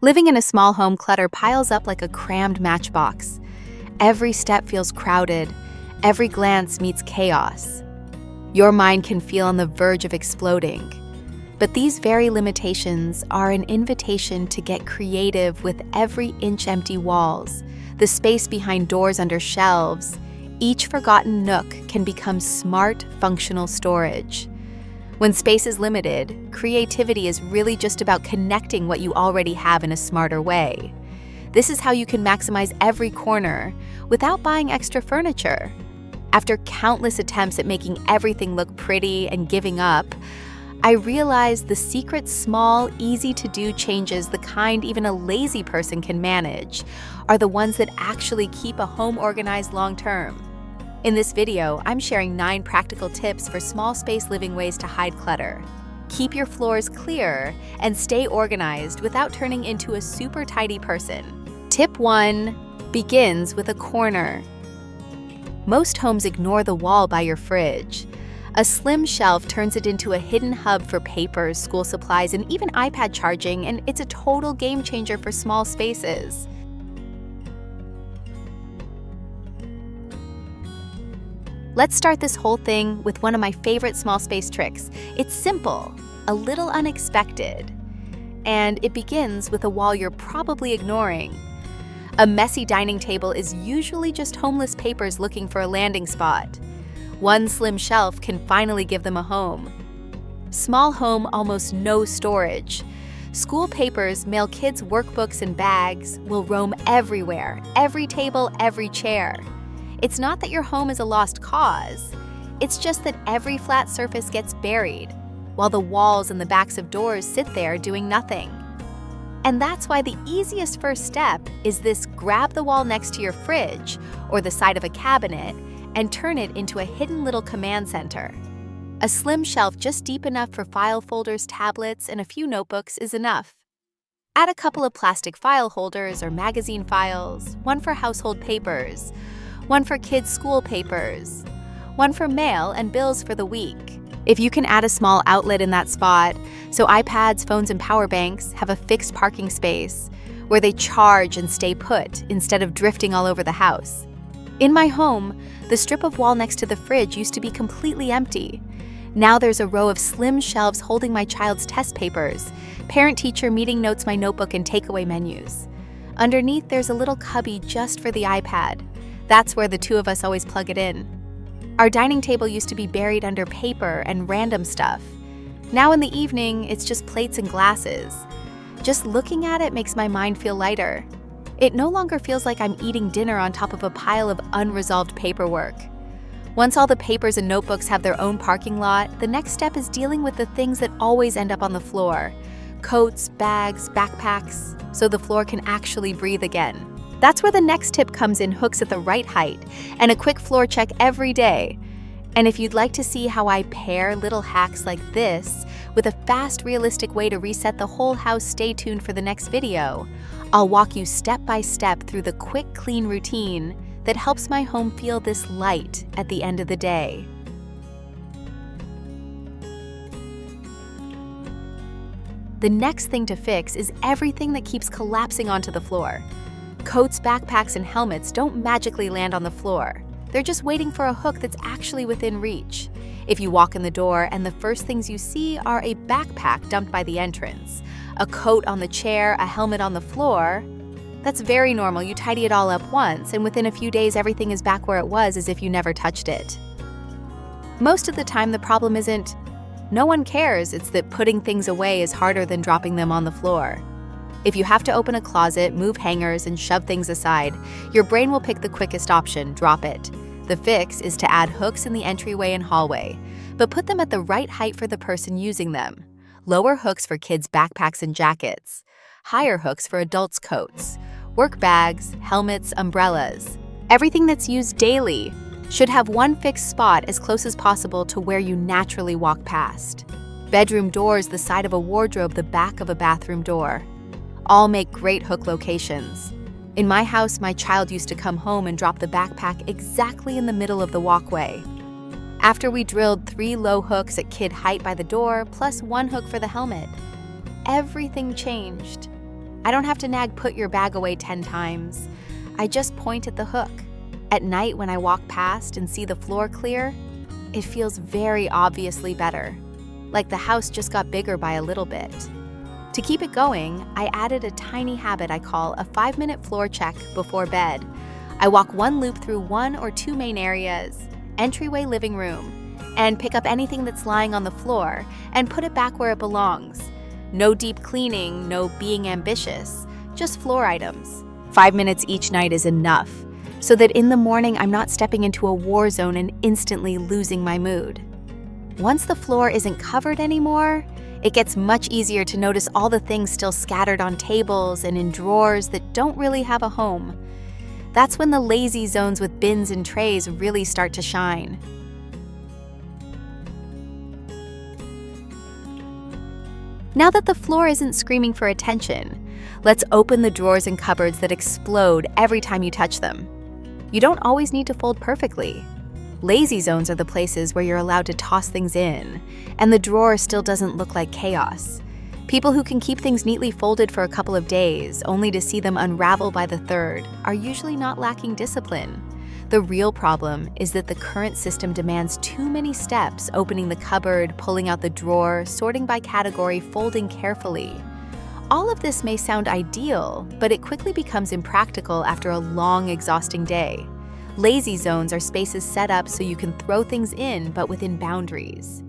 Living in a small home, clutter piles up like a crammed matchbox. Every step feels crowded. Every glance meets chaos. Your mind can feel on the verge of exploding. But these very limitations are an invitation to get creative with every inch empty walls, the space behind doors under shelves. Each forgotten nook can become smart, functional storage. When space is limited, creativity is really just about connecting what you already have in a smarter way. This is how you can maximize every corner without buying extra furniture. After countless attempts at making everything look pretty and giving up, I realized the secret small, easy-to-do changes, the kind even a lazy person can manage, are the ones that actually keep a home organized long-term. In this video, I'm sharing 9 practical tips for small space living ways to hide clutter. Keep your floors clear and stay organized without turning into a super tidy person. Tip 1 begins with a corner. Most homes ignore the wall by your fridge. A slim shelf turns it into a hidden hub for papers, school supplies, and even iPad charging, and it's a total game changer for small spaces. Let's start this whole thing with one of my favorite small space tricks. It's simple, a little unexpected, and it begins with a wall you're probably ignoring. A messy dining table is usually just homeless papers looking for a landing spot. One slim shelf can finally give them a home. Small home, almost no storage. School papers, mail kids' workbooks and bags will roam everywhere, every table, every chair. It's not that your home is a lost cause. It's just that every flat surface gets buried, while the walls and the backs of doors sit there doing nothing. And that's why the easiest first step is this: grab the wall next to your fridge or the side of a cabinet and turn it into a hidden little command center. A slim shelf just deep enough for file folders, tablets, and a few notebooks is enough. Add a couple of plastic file holders or magazine files, one for household papers, one for kids' school papers, one for mail and bills for the week. If you can add a small outlet in that spot, so iPads, phones, and power banks have a fixed parking space where they charge and stay put instead of drifting all over the house. In my home, the strip of wall next to the fridge used to be completely empty. Now there's a row of slim shelves holding my child's test papers, parent-teacher meeting notes, my notebook, and takeaway menus. Underneath, there's a little cubby just for the iPad. That's where the two of us always plug it in. Our dining table used to be buried under paper and random stuff. Now in the evening, it's just plates and glasses. Just looking at it makes my mind feel lighter. It no longer feels like I'm eating dinner on top of a pile of unresolved paperwork. Once all the papers and notebooks have their own parking lot, the next step is dealing with the things that always end up on the floor: coats, bags, backpacks, so the floor can actually breathe again. That's where the next tip comes in: hooks at the right height and a quick floor check every day. And if you'd like to see how I pair little hacks like this with a fast, realistic way to reset the whole house, stay tuned for the next video. I'll walk you step by step through the quick, clean routine that helps my home feel this light at the end of the day. The next thing to fix is everything that keeps collapsing onto the floor. Coats, backpacks, and helmets don't magically land on the floor. They're just waiting for a hook that's actually within reach. If you walk in the door and the first things you see are a backpack dumped by the entrance, a coat on the chair, a helmet on the floor, that's very normal. You tidy it all up once, and within a few days everything is back where it was, as if you never touched it. Most of the time the problem isn't no one cares, it's that putting things away is harder than dropping them on the floor. If you have to open a closet, move hangers, and shove things aside, your brain will pick the quickest option: drop it. The fix is to add hooks in the entryway and hallway, but put them at the right height for the person using them. Lower hooks for kids' backpacks and jackets. Higher hooks for adults' coats, work bags, helmets, umbrellas. Everything that's used daily should have one fixed spot as close as possible to where you naturally walk past. Bedroom doors, the side of a wardrobe, the back of a bathroom door. All make great hook locations. In my house, my child used to come home and drop the backpack exactly in the middle of the walkway. After we drilled 3 low hooks at kid height by the door, plus 1 hook for the helmet, everything changed. I don't have to nag "put your bag away" 10 times. I just point at the hook. At night when I walk past and see the floor clear, it feels very obviously better, like the house just got bigger by a little bit. To keep it going, I added a tiny habit I call a 5-minute floor check before bed. I walk one loop through 1 or 2 main areas, entryway, living room, and pick up anything that's lying on the floor and put it back where it belongs. No deep cleaning, no being ambitious, just floor items. 5 minutes each night is enough, so that in the morning I'm not stepping into a war zone and instantly losing my mood. Once the floor isn't covered anymore, it gets much easier to notice all the things still scattered on tables and in drawers that don't really have a home. That's when the lazy zones with bins and trays really start to shine. Now that the floor isn't screaming for attention, let's open the drawers and cupboards that explode every time you touch them. You don't always need to fold perfectly. Lazy zones are the places where you're allowed to toss things in, and the drawer still doesn't look like chaos. People who can keep things neatly folded for a couple of days, only to see them unravel by the third, are usually not lacking discipline. The real problem is that the current system demands too many steps: opening the cupboard, pulling out the drawer, sorting by category, folding carefully. All of this may sound ideal, but it quickly becomes impractical after a long, exhausting day. Lazy zones are spaces set up so you can throw things in, but within boundaries.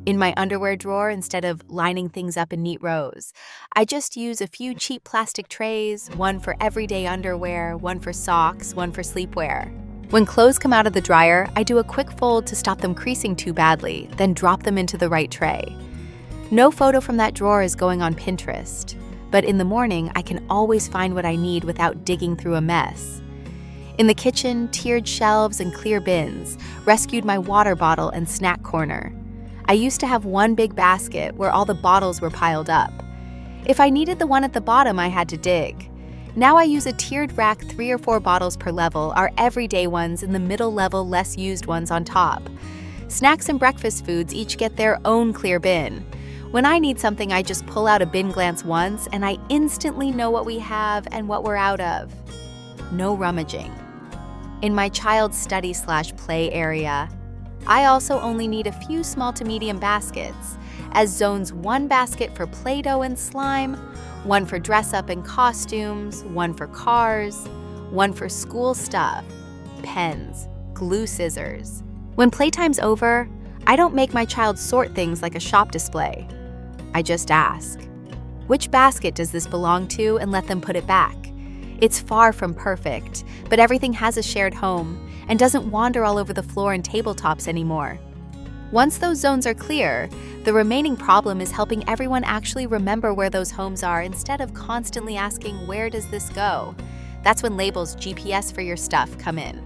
In my underwear drawer, instead of lining things up in neat rows, I just use a few cheap plastic trays, one for everyday underwear, one for socks, one for sleepwear. When clothes come out of the dryer, I do a quick fold to stop them creasing too badly, then drop them into the right tray. No photo from that drawer is going on Pinterest, but in the morning I can always find what I need without digging through a mess. In the kitchen, tiered shelves and clear bins rescued my water bottle and snack corner. I used to have one big basket where all the bottles were piled up. If I needed the one at the bottom, I had to dig. Now I use a tiered rack, 3 or 4 bottles per level, our everyday ones in the middle level, less used ones on top. Snacks and breakfast foods each get their own clear bin. When I need something, I just pull out a bin glance once and I instantly know what we have and what we're out of. No rummaging. In my child's study/play area, I also only need a few small to medium baskets, as zones: 1 basket for Play-Doh and slime, 1 for dress-up and costumes, 1 for cars, 1 for school stuff, pens, glue scissors. When playtime's over, I don't make my child sort things like a shop display. I just ask, which basket does this belong to, and let them put it back. It's far from perfect, but everything has a shared home and doesn't wander all over the floor and tabletops anymore. Once those zones are clear, the remaining problem is helping everyone actually remember where those homes are instead of constantly asking, "Where does this go?" That's when labels "GPS for your stuff" come in.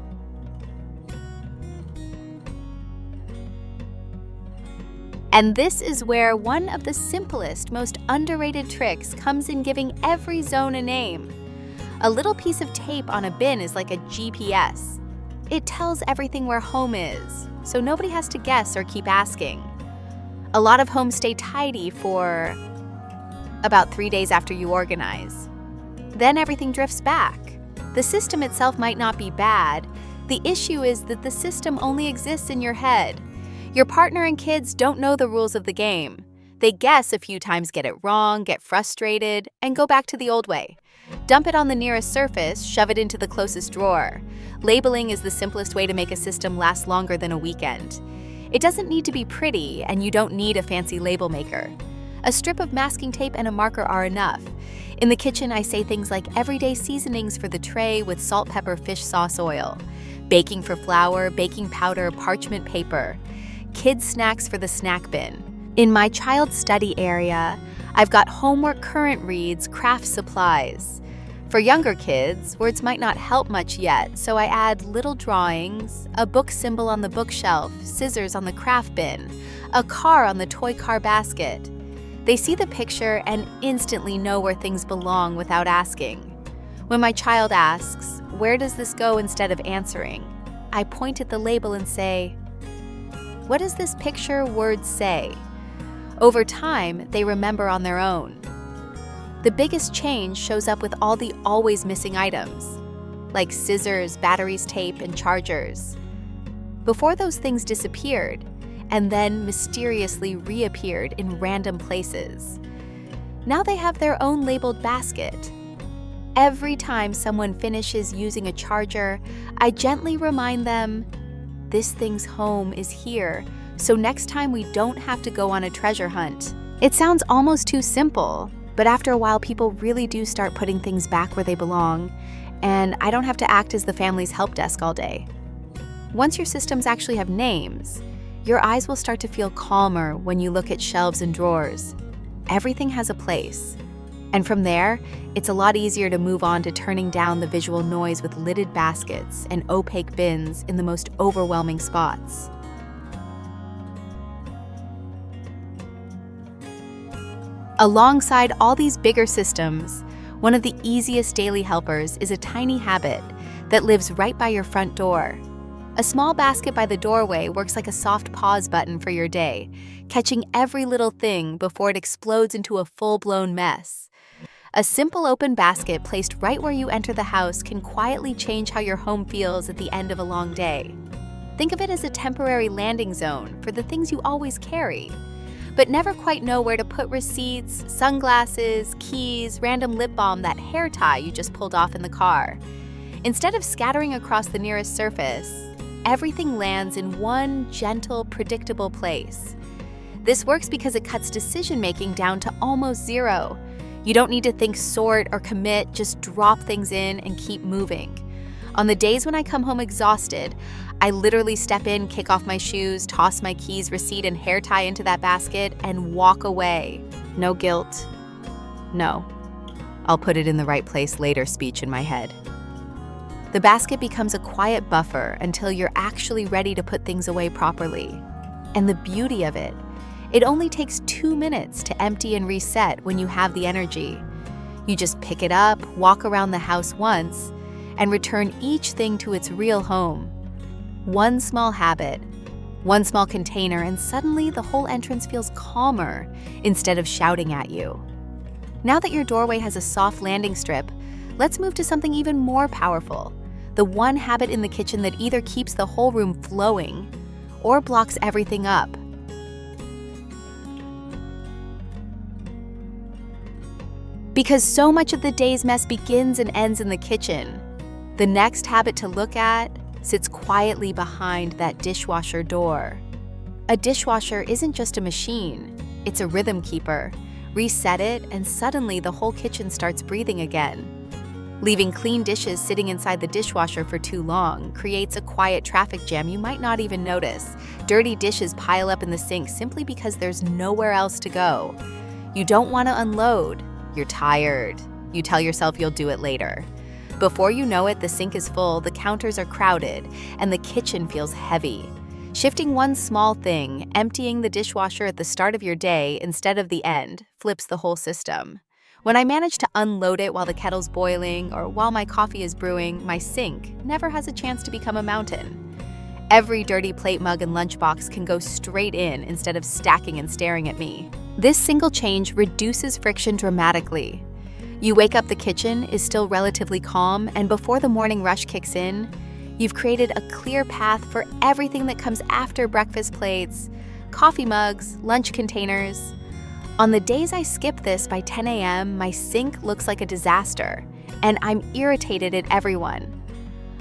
And this is where one of the simplest, most underrated tricks comes in giving every zone a name. A little piece of tape on a bin is like a GPS. It tells everything where home is, so nobody has to guess or keep asking. A lot of homes stay tidy for about 3 days after you organize. Then everything drifts back. The system itself might not be bad. The issue is that the system only exists in your head. Your partner and kids don't know the rules of the game. They guess a few times, get it wrong, get frustrated, and go back to the old way. Dump it on the nearest surface, shove it into the closest drawer. Labeling is the simplest way to make a system last longer than a weekend. It doesn't need to be pretty, and you don't need a fancy label maker. A strip of masking tape and a marker are enough. In the kitchen, I say things like everyday seasonings for the tray with salt, pepper, fish sauce, oil. Baking for flour, baking powder, parchment paper. Kids' snacks for the snack bin. In my child's study area, I've got homework current reads, craft supplies. For younger kids, words might not help much yet, so I add little drawings, a book symbol on the bookshelf, scissors on the craft bin, a car on the toy car basket. They see the picture and instantly know where things belong without asking. When my child asks, "Where does this go?" instead of answering, I point at the label and say, "What does this picture word say?" Over time, they remember on their own. The biggest change shows up with all the always missing items, like scissors, batteries, tape, and chargers. Before those things disappeared, and then mysteriously reappeared in random places. Now they have their own labeled basket. Every time someone finishes using a charger, I gently remind them, this thing's home is here, so next time we don't have to go on a treasure hunt. It sounds almost too simple, but after a while people really do start putting things back where they belong, and I don't have to act as the family's help desk all day. Once your systems actually have names, your eyes will start to feel calmer when you look at shelves and drawers. Everything has a place. And from there, it's a lot easier to move on to turning down the visual noise with lidded baskets and opaque bins in the most overwhelming spots. Alongside all these bigger systems, one of the easiest daily helpers is a tiny habit that lives right by your front door. A small basket by the doorway works like a soft pause button for your day, catching every little thing before it explodes into a full-blown mess. A simple open basket placed right where you enter the house can quietly change how your home feels at the end of a long day. Think of it as a temporary landing zone for the things you always carry, but never quite know where to put receipts, sunglasses, keys, random lip balm, that hair tie you just pulled off in the car. Instead of scattering across the nearest surface, everything lands in one gentle, predictable place. This works because it cuts decision-making down to almost zero. You don't need to think, sort, or commit, just drop things in and keep moving. On the days when I come home exhausted, I literally step in, kick off my shoes, toss my keys, receipt, and hair tie into that basket, and walk away. No guilt. No, I'll put it in the right place later speech in my head. The basket becomes a quiet buffer until you're actually ready to put things away properly. And the beauty of it, it only takes 2 minutes to empty and reset when you have the energy. You just pick it up, walk around the house once, and return each thing to its real home. One small habit, one small container, and suddenly the whole entrance feels calmer instead of shouting at you. Now that your doorway has a soft landing strip, let's move to something even more powerful. The one habit in the kitchen that either keeps the whole room flowing or blocks everything up. Because so much of the day's mess begins and ends in the kitchen, the next habit to look at sits quietly behind that dishwasher door. A dishwasher isn't just a machine, it's a rhythm keeper. Reset it, and suddenly the whole kitchen starts breathing again. Leaving clean dishes sitting inside the dishwasher for too long creates a quiet traffic jam you might not even notice. Dirty dishes pile up in the sink simply because there's nowhere else to go. You don't want to unload. You're tired. You tell yourself you'll do it later. Before you know it, the sink is full, the counters are crowded, and the kitchen feels heavy. Shifting one small thing, emptying the dishwasher at the start of your day instead of the end, flips the whole system. When I manage to unload it while the kettle's boiling or while my coffee is brewing, my sink never has a chance to become a mountain. Every dirty plate, mug, and lunchbox can go straight in instead of stacking and staring at me. This single change reduces friction dramatically. You wake up, the kitchen is still relatively calm, and before the morning rush kicks in, you've created a clear path for everything that comes after: breakfast plates, coffee mugs, lunch containers. On the days I skip this by 10 a.m., my sink looks like a disaster, and I'm irritated at everyone.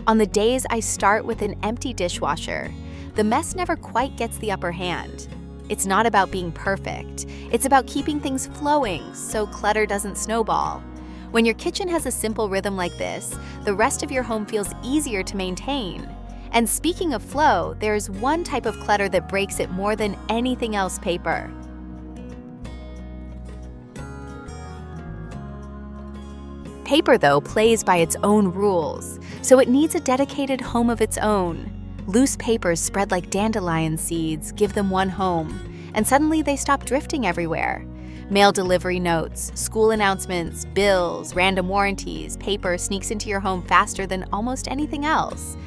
On the days I start with an empty dishwasher, the mess never quite gets the upper hand. It's not about being perfect. It's about keeping things flowing so clutter doesn't snowball. When your kitchen has a simple rhythm like this, the rest of your home feels easier to maintain. And speaking of flow, there's one type of clutter that breaks it more than anything else: paper. Paper, though, plays by its own rules, so it needs a dedicated home of its own. Loose papers spread like dandelion seeds, give them one home, and suddenly they stop drifting everywhere. Mail delivery notes, school announcements, bills, random warranties, paper sneaks into your home faster than almost anything else.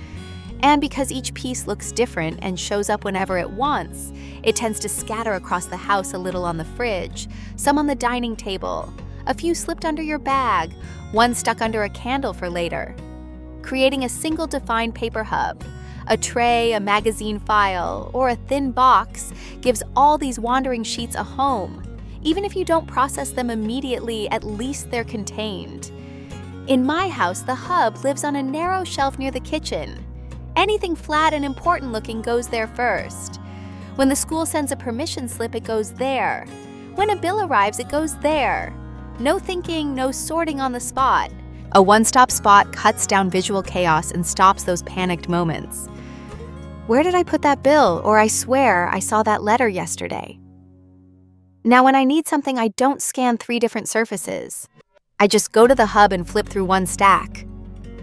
And because each piece looks different and shows up whenever it wants, it tends to scatter across the house, a little on the fridge, some on the dining table, A few slipped under your bag, one stuck under a candle for later. Creating a single defined paper hub, a tray, a magazine file, or a thin box gives all these wandering sheets a home. Even if you don't process them immediately, at least they're contained. In my house, the hub lives on a narrow shelf near the kitchen. Anything flat and important looking goes there first. When the school sends a permission slip, it goes there. When a bill arrives, it goes there. No thinking, no sorting on the spot. A one-stop spot cuts down visual chaos and stops those panicked moments. Where did I put that bill? Or I swear I saw that letter yesterday. Now, when I need something, I don't scan 3 different surfaces. I just go to the hub and flip through one stack.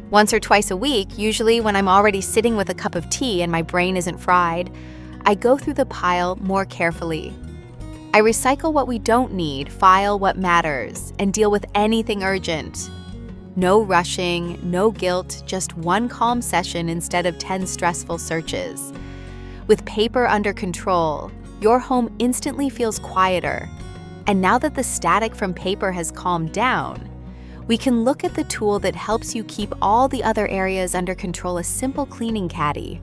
Once or twice a week, usually when I'm already sitting with a cup of tea and my brain isn't fried, I go through the pile more carefully. I recycle what we don't need, file what matters, and deal with anything urgent. No rushing, no guilt, just one calm session instead of 10 stressful searches. With paper under control, your home instantly feels quieter. And now that the static from paper has calmed down, we can look at the tool that helps you keep all the other areas under control, a simple cleaning caddy.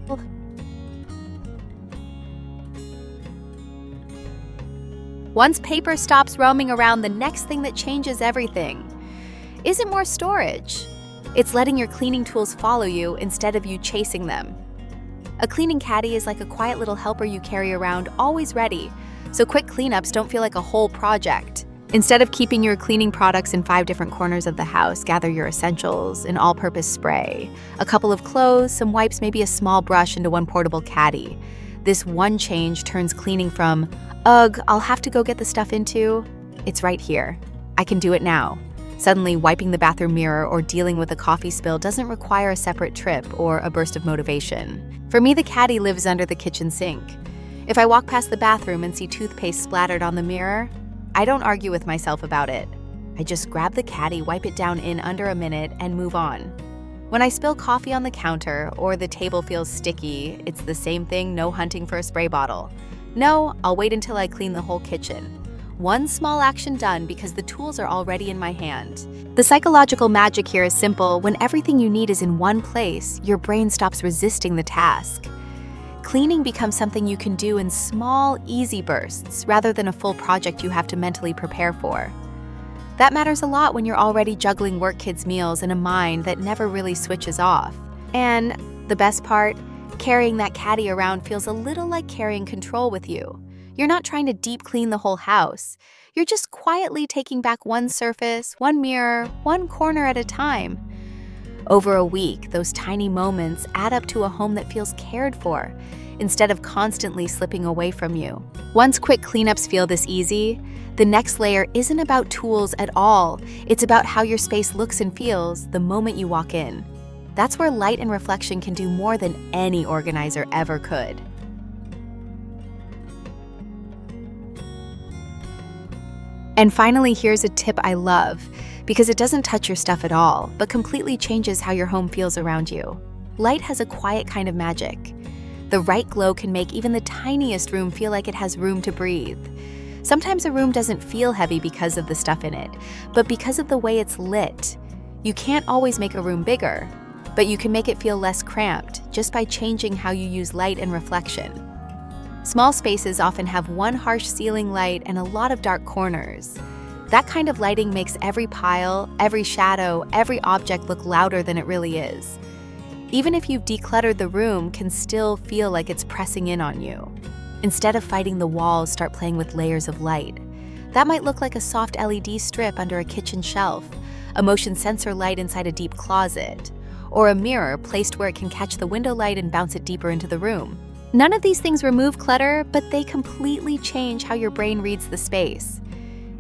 Once paper stops roaming around, the next thing that changes everything isn't more storage. It's letting your cleaning tools follow you instead of you chasing them. A cleaning caddy is like a quiet little helper you carry around, always ready, so quick cleanups don't feel like a whole project. Instead of keeping your cleaning products in 5 different corners of the house, gather your essentials, an all-purpose spray, a couple of clothes, some wipes, maybe a small brush into one portable caddy. This one change turns cleaning from, ugh, I'll have to go get the stuff into, it's right here. I can do it now. Suddenly, wiping the bathroom mirror or dealing with a coffee spill doesn't require a separate trip or a burst of motivation. For me, the caddy lives under the kitchen sink. If I walk past the bathroom and see toothpaste splattered on the mirror, I don't argue with myself about it. I just grab the caddy, wipe it down in under a minute, and move on. When I spill coffee on the counter or the table feels sticky, it's the same thing, no hunting for a spray bottle. No, I'll wait until I clean the whole kitchen. One small action done because the tools are already in my hand. The psychological magic here is simple. When everything you need is in one place, your brain stops resisting the task. Cleaning becomes something you can do in small, easy bursts rather than a full project you have to mentally prepare for. That matters a lot when you're already juggling work, kids' meals, and a mind that never really switches off. And the best part, carrying that caddy around feels a little like carrying control with you. You're not trying to deep clean the whole house. You're just quietly taking back one surface, one mirror, one corner at a time. Over a week, those tiny moments add up to a home that feels cared for, instead of constantly slipping away from you. Once quick cleanups feel this easy, the next layer isn't about tools at all. It's about how your space looks and feels the moment you walk in. That's where light and reflection can do more than any organizer ever could. And finally, here's a tip I love, because it doesn't touch your stuff at all, but completely changes how your home feels around you. Light has a quiet kind of magic. The right glow can make even the tiniest room feel like it has room to breathe. Sometimes a room doesn't feel heavy because of the stuff in it, but because of the way it's lit. You can't always make a room bigger, but you can make it feel less cramped just by changing how you use light and reflection. Small spaces often have one harsh ceiling light and a lot of dark corners. That kind of lighting makes every pile, every shadow, every object look louder than it really is. Even if you've decluttered the room, can still feel like it's pressing in on you. Instead of fighting the walls, start playing with layers of light. That might look like a soft LED strip under a kitchen shelf, a motion sensor light inside a deep closet, or a mirror placed where it can catch the window light and bounce it deeper into the room. None of these things remove clutter, but they completely change how your brain reads the space.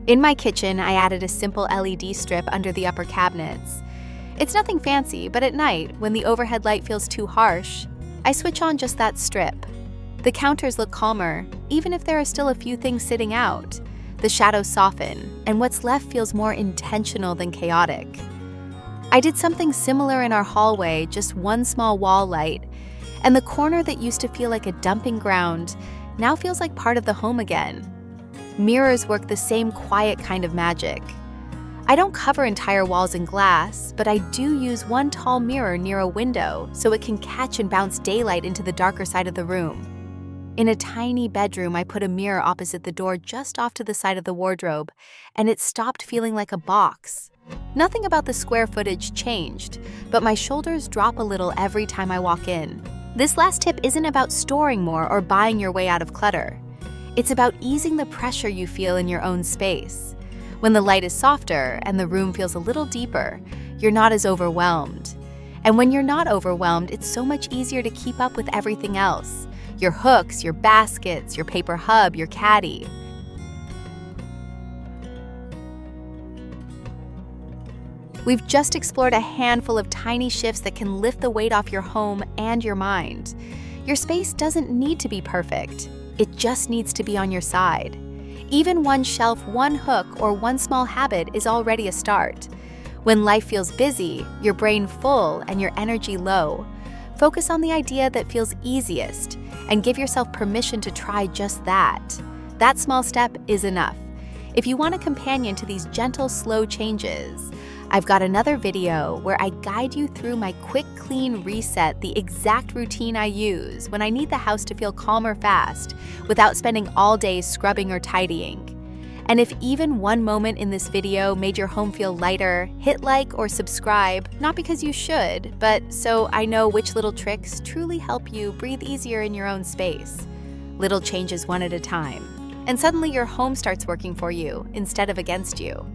In my kitchen, I added a simple LED strip under the upper cabinets. It's nothing fancy, but at night, when the overhead light feels too harsh, I switch on just that strip. The counters look calmer, even if there are still a few things sitting out. The shadows soften, and what's left feels more intentional than chaotic. I did something similar in our hallway, just one small wall light, and the corner that used to feel like a dumping ground now feels like part of the home again. Mirrors work the same quiet kind of magic. I don't cover entire walls in glass, but I do use one tall mirror near a window so it can catch and bounce daylight into the darker side of the room. In a tiny bedroom, I put a mirror opposite the door just off to the side of the wardrobe, and it stopped feeling like a box. Nothing about the square footage changed, but my shoulders drop a little every time I walk in. This last tip isn't about storing more or buying your way out of clutter. It's about easing the pressure you feel in your own space. When the light is softer and the room feels a little deeper, you're not as overwhelmed. And when you're not overwhelmed, it's so much easier to keep up with everything else. Your hooks, your baskets, your paper hub, your caddy. We've just explored a handful of tiny shifts that can lift the weight off your home and your mind. Your space doesn't need to be perfect. It just needs to be on your side. Even one shelf, one hook, or one small habit is already a start. When life feels busy, your brain full, and your energy low, focus on the idea that feels easiest and give yourself permission to try just that. That small step is enough. If you want a companion to these gentle, slow changes, I've got another video where I guide you through my quick clean reset, the exact routine I use when I need the house to feel calm or fast without spending all day scrubbing or tidying. And if even one moment in this video made your home feel lighter, hit like or subscribe, not because you should, but so I know which little tricks truly help you breathe easier in your own space. Little changes one at a time. And suddenly your home starts working for you instead of against you.